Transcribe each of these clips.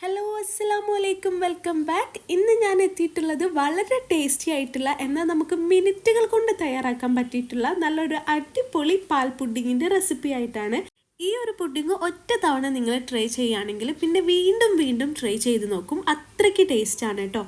Hello അസ്സലാമു അലൈക്കും welcome back. ഇന്ന് ഞാൻ എത്തിയിട്ടുള്ളത് വളരെ ടേസ്റ്റി ആയിട്ടുള്ള എന്നാൽ നമുക്ക് മിനിറ്റുകൾ കൊണ്ട് തയ്യാറാക്കാൻ പറ്റിയിട്ടുള്ള നല്ലൊരു അടിപൊളി പാൽ പുഡിങ്ങിൻ്റെ റെസിപ്പി ആയിട്ടാണ്. ഈ ഒരു പുഡിങ് ഒറ്റ തവണ നിങ്ങൾ ട്രൈ ചെയ്യുകയാണെങ്കിൽ പിന്നെ വീണ്ടും വീണ്ടും ട്രൈ ചെയ്ത് നോക്കും, അത്രയ്ക്ക് ടേസ്റ്റാണ് കേട്ടോ.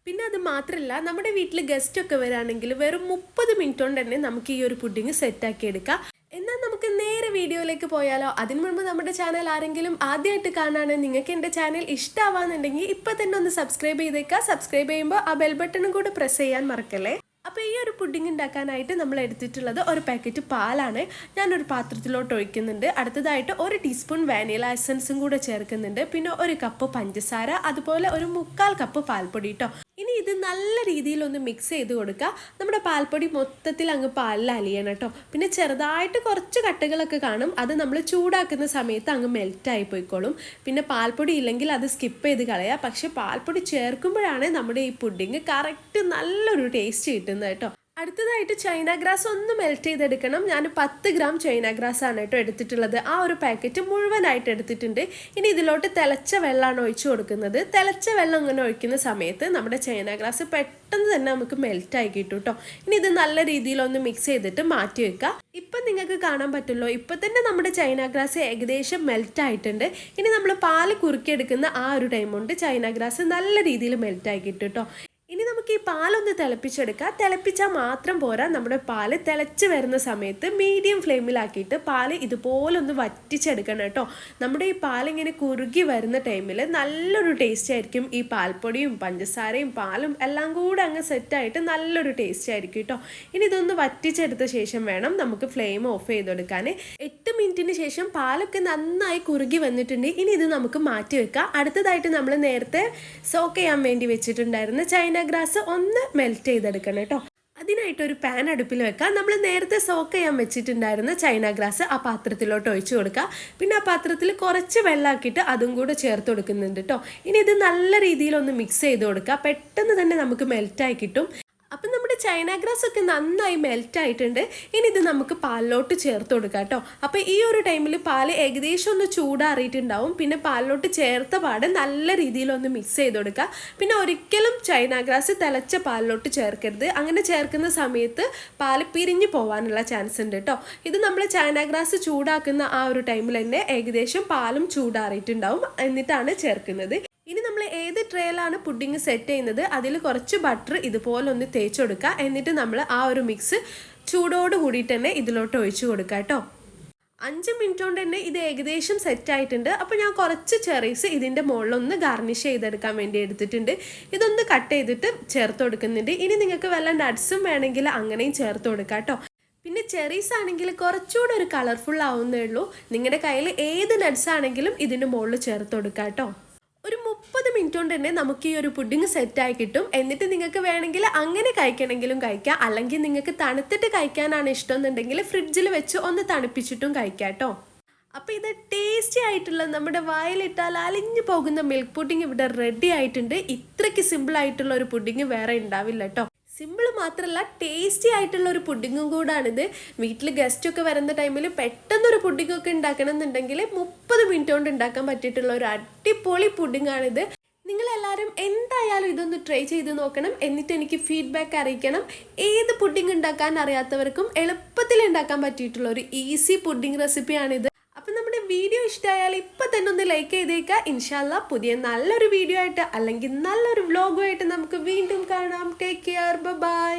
പിന്നെ അത് മാത്രമല്ല, നമ്മുടെ വീട്ടിൽ ഗസ്റ്റ് ഒക്കെ വരികയാണെങ്കിൽ വെറും 30 മിനിറ്റ് കൊണ്ട് തന്നെ നമുക്ക് ഈ ഒരു പുഡിങ് സെറ്റാക്കി എടുക്കാം. എന്നാൽ നമുക്ക് നേരെ വീഡിയോയിലേക്ക് പോയാലോ. അതിനു മുൻപ് നമ്മുടെ ചാനൽ ആരെങ്കിലും ആദ്യമായിട്ട് കാണാണ്, നിങ്ങൾക്ക് എൻ്റെ ചാനൽ ഇഷ്ടമാവാന്നുണ്ടെങ്കിൽ ഇപ്പം തന്നെ ഒന്ന് സബ്സ്ക്രൈബ് ചെയ്തേക്കുക. സബ്സ്ക്രൈബ് ചെയ്യുമ്പോൾ ആ ബെൽ ബട്ടണും കൂടെ പ്രസ് ചെയ്യാൻ മറക്കല്ലേ. അപ്പോൾ ഈ ഒരു പുഡിംഗ് ഉണ്ടാക്കാനായിട്ട് നമ്മൾ എടുത്തിട്ടുള്ളത് ഒരു പാക്കറ്റ് പാലാണ്. ഞാനൊരു പാത്രത്തിലോട്ട് ഒഴിക്കുന്നുണ്ട്. അടുത്തതായിട്ട് 1 ടീസ്പൂൺ വാനില എസൻസും കൂടെ ചേർക്കുന്നുണ്ട്. പിന്നെ 1 കപ്പ് പഞ്ചസാര, അതുപോലെ 1/4 കപ്പ് പാൽപ്പൊടി കേട്ടോ. ഇനി ഇത് നല്ല രീതിയിലൊന്ന് മിക്സ് ചെയ്ത് കൊടുക്കുക. നമ്മുടെ പാൽപ്പൊടി മൊത്തത്തിൽ അങ്ങ് പാലിൽ അലിയണം കേട്ടോ. പിന്നെ ചെറുതായിട്ട് കുറച്ച് കട്ടകളൊക്കെ കാണും, അത് നമ്മൾ ചൂടാക്കുന്ന സമയത്ത് അങ്ങ് മെൽറ്റായി പോയിക്കോളും. പിന്നെ പാൽപ്പൊടി ഇല്ലെങ്കിൽ അത് സ്കിപ്പ് ചെയ്ത് കളയുക. പക്ഷെ പാൽപ്പൊടി ചേർക്കുമ്പോഴാണ് നമ്മുടെ ഈ പുഡിങ് കറക്റ്റ് നല്ലൊരു ടേസ്റ്റ് കിട്ടുന്നത് കേട്ടോ. അടുത്തതായിട്ട് ചൈന ഗ്രാസ് ഒന്ന് മെൽറ്റ് ചെയ്തെടുക്കണം. ഞാൻ 10 ഗ്രാം ചൈന ഗ്രാസ് ആണ് കേട്ടോ എടുത്തിട്ടുള്ളത്. ആ ഒരു പാക്കറ്റ് മുഴുവനായിട്ട് എടുത്തിട്ടുണ്ട്. ഇനി ഇതിലോട്ട് തിളച്ച വെള്ളമാണ് ഒഴിച്ചു കൊടുക്കുന്നത്. തിളച്ച വെള്ളം ഇങ്ങനെ ഒഴിക്കുന്ന സമയത്ത് നമ്മുടെ ചൈന ഗ്രാസ് പെട്ടെന്ന് തന്നെ നമുക്ക് മെൽറ്റായി കിട്ടും കേട്ടോ. ഇനി ഇത് നല്ല രീതിയിലൊന്ന് മിക്സ് ചെയ്തിട്ട് മാറ്റി വെക്കുക. ഇപ്പം നിങ്ങൾക്ക് കാണാൻ പറ്റുമല്ലോ, ഇപ്പം തന്നെ നമ്മുടെ ചൈന ഗ്രാസ് ഏകദേശം മെൽറ്റ് ആയിട്ടുണ്ട്. ഇനി നമ്മൾ പാല് കുറുക്കിയെടുക്കുന്ന ആ ഒരു ടൈം കൊണ്ട് ചൈന ഗ്രാസ് നല്ല രീതിയിൽ മെൽറ്റായി കിട്ടും കേട്ടോ. ഇനി നമുക്ക് ഈ പാലൊന്ന് തിളപ്പിച്ചെടുക്കാം. തിളപ്പിച്ചാൽ മാത്രം പോരാ, നമ്മുടെ പാല് തിളച്ച് വരുന്ന സമയത്ത് മീഡിയം ഫ്ലെയിമിലാക്കിയിട്ട് പാല് ഇതുപോലെ ഒന്ന് വറ്റിച്ചെടുക്കണം കേട്ടോ. നമ്മുടെ ഈ പാലിങ്ങനെ കുറുകി വരുന്ന ടൈമിൽ നല്ലൊരു ടേസ്റ്റ് ആയിരിക്കും. ഈ പാൽപ്പൊടിയും പഞ്ചസാരയും പാലും എല്ലാം കൂടെ അങ്ങ് സെറ്റായിട്ട് നല്ലൊരു ടേസ്റ്റ് ആയിരിക്കും കേട്ടോ. ഇനി ഇതൊന്ന് വറ്റിച്ചെടുത്ത ശേഷം വേണം നമുക്ക് ഫ്ലെയിം ഓഫ് ചെയ്തെടുക്കാൻ. 8 മിനിറ്റിന് ശേഷം പാലൊക്കെ നന്നായി കുറുകി വന്നിട്ടുണ്ട്. ഇനി ഇത് നമുക്ക് മാറ്റി വെക്കാം. അടുത്തതായിട്ട് നമ്മൾ നേരത്തെ സോക്ക് ചെയ്യാൻ വേണ്ടി വെച്ചിട്ടുണ്ടായിരുന്ന ചൈന ഗ്രാസ് ഒന്ന് മെൽറ്റ് ചെയ്തെടുക്കണം കേട്ടോ. അതിനായിട്ടൊരു പാൻ അടുപ്പിൽ വെക്കാം. നമ്മൾ നേരത്തെ സോക്ക് ചെയ്യാൻ വെച്ചിട്ടുണ്ടായിരുന്ന ചൈന ഗ്രാസ് ആ പാത്രത്തിലോട്ട് ഒഴിച്ചു കൊടുക്കുക. പിന്നെ ആ പാത്രത്തിൽ കുറച്ച് വെള്ളമാക്കിയിട്ട് അതും കൂടെ ചേർത്ത് കൊടുക്കുന്നുണ്ട് കേട്ടോ. ഇനി ഇത് നല്ല രീതിയിലൊന്ന് മിക്സ് ചെയ്ത് കൊടുക്കുക. പെട്ടെന്ന് തന്നെ നമുക്ക് മെൽറ്റായി കിട്ടും. അപ്പം നമ്മുടെ ചൈന ഗ്രാസ് ഒക്കെ നന്നായി മെൽറ്റ് ആയിട്ടുണ്ട്. ഇനി ഇത് നമുക്ക് പാലിലോട്ട് ചേർത്ത് കൊടുക്കാം കേട്ടോ. അപ്പോൾ ഈ ഒരു ടൈമിൽ പാല് ഏകദേശം ഒന്ന് ചൂടാറിയിട്ടുണ്ടാവും. പിന്നെ പാലിലോട്ട് ചേർത്ത പാടെ നല്ല രീതിയിലൊന്ന് മിക്സ് ചെയ്ത് കൊടുക്കുക. പിന്നെ ഒരിക്കലും ചൈന ഗ്രാസ് തിളച്ച പാലിലോട്ട് ചേർക്കരുത്. അങ്ങനെ ചേർക്കുന്ന സമയത്ത് പാല് പിരിഞ്ഞു പോകാനുള്ള ചാൻസ് ഉണ്ട് കേട്ടോ. ഇത് നമ്മൾ ചൈന ഗ്രാസ് ചൂടാക്കുന്ന ആ ഒരു ടൈമിൽ തന്നെ ഏകദേശം പാലും ചൂടാറിയിട്ടുണ്ടാവും, എന്നിട്ടാണ് ചേർക്കുന്നത്. ഇനി നമ്മൾ ഏത് ട്രേയിലാണ് പുഡിങ് സെറ്റ് ചെയ്യുന്നത് അതിൽ കുറച്ച് ബട്ടർ ഇതുപോലെ ഒന്ന് തേച്ച് കൊടുക്കുക. എന്നിട്ട് നമ്മൾ ആ ഒരു മിക്സ് ചൂടോട് കൂടിയിട്ട് തന്നെ ഇതിലോട്ട് ഒഴിച്ചു കൊടുക്കുക കേട്ടോ. 5 മിനിറ്റ് കൊണ്ട് തന്നെ ഇത് ഏകദേശം സെറ്റ് ആയിട്ടുണ്ട്. അപ്പോൾ ഞാൻ കുറച്ച് ചെറീസ് ഇതിൻ്റെ മുകളിലൊന്ന് ഗാർണിഷ് ചെയ്തെടുക്കാൻ വേണ്ടി എടുത്തിട്ടുണ്ട്. ഇതൊന്ന് കട്ട് ചെയ്തിട്ട് ചേർത്ത് കൊടുക്കുന്നുണ്ട്. ഇനി നിങ്ങൾക്ക് വല്ല നട്ട്സും വേണമെങ്കിൽ അങ്ങനെയും ചേർത്ത് കൊടുക്കാം കേട്ടോ. പിന്നെ ചെറീസ് ആണെങ്കിൽ കുറച്ചുകൂടെ ഒരു കളർഫുൾ ആവുന്നേ ഉള്ളൂ. നിങ്ങളുടെ കയ്യിൽ ഏത് നട്ട്സ് ആണെങ്കിലും ഇതിൻ്റെ മുകളിൽ ചേർത്ത് കൊടുക്കാം കേട്ടോ. ഒരു 30 മിനിറ്റ് കൊണ്ട് തന്നെ നമുക്ക് ഈ ഒരു പുഡിങ് സെറ്റായി കിട്ടും. എന്നിട്ട് നിങ്ങൾക്ക് വേണമെങ്കിൽ അങ്ങനെ കഴിക്കണമെങ്കിലും കഴിക്കാം, അല്ലെങ്കിൽ നിങ്ങൾക്ക് തണുത്തിട്ട് കഴിക്കാനാണ് ഇഷ്ടം എന്നുണ്ടെങ്കിൽ ഫ്രിഡ്ജിൽ വെച്ച് ഒന്ന് തണുപ്പിച്ചിട്ടും കഴിക്കാം കേട്ടോ. അപ്പോൾ ഇത് ടേസ്റ്റി ആയിട്ടുള്ള നമ്മുടെ വായിലിട്ടാൽ അലിഞ്ഞു പോകുന്ന മിൽക്ക് പുഡിങ് ഇവിടെ റെഡി ആയിട്ടുണ്ട്. ഇത്രയ്ക്ക് സിമ്പിൾ ആയിട്ടുള്ള ഒരു പുഡിങ് വേറെ ഉണ്ടാവില്ല കേട്ടോ. സിമ്പിൾ മാത്രമല്ല, ടേസ്റ്റി ആയിട്ടുള്ള ഒരു പുഡിങ്ങും കൂടാണിത്. വീട്ടിൽ ഗസ്റ്റൊക്കെ വരുന്ന ടൈമിൽ പെട്ടെന്നൊരു പുഡിങ്ങൊക്കെ ഉണ്ടാക്കണം എന്നുണ്ടെങ്കിൽ 30 മിനിറ്റ് കൊണ്ട് ഉണ്ടാക്കാൻ പറ്റിയിട്ടുള്ള ഒരു അടിപൊളി പുഡിങ്ങാണിത്. നിങ്ങളെല്ലാവരും എന്തായാലും ഇതൊന്ന് ട്രൈ ചെയ്ത് നോക്കണം. എന്നിട്ട് എനിക്ക് ഫീഡ്ബാക്ക് അറിയിക്കണം. ഏത് പുഡിങ് ഉണ്ടാക്കാൻ അറിയാത്തവർക്കും എളുപ്പത്തിൽ ഉണ്ടാക്കാൻ പറ്റിയിട്ടുള്ള ഒരു ഈസി പുഡിങ് റെസിപ്പിയാണിത്. അപ്പം നമ്മുടെ വീഡിയോ ഇഷ്ടമായാൽ ഇപ്പം തന്നെ ഒന്ന് ലൈക്ക് ചെയ്തേക്കുക. ഇൻഷാ അല്ലാ പുതിയ നല്ലൊരു വീഡിയോ ആയിട്ട് അല്ലെങ്കിൽ നല്ലൊരു വ്ലോഗുമായിട്ട് നമുക്ക് വീണ്ടും കാണാം. Take care, by.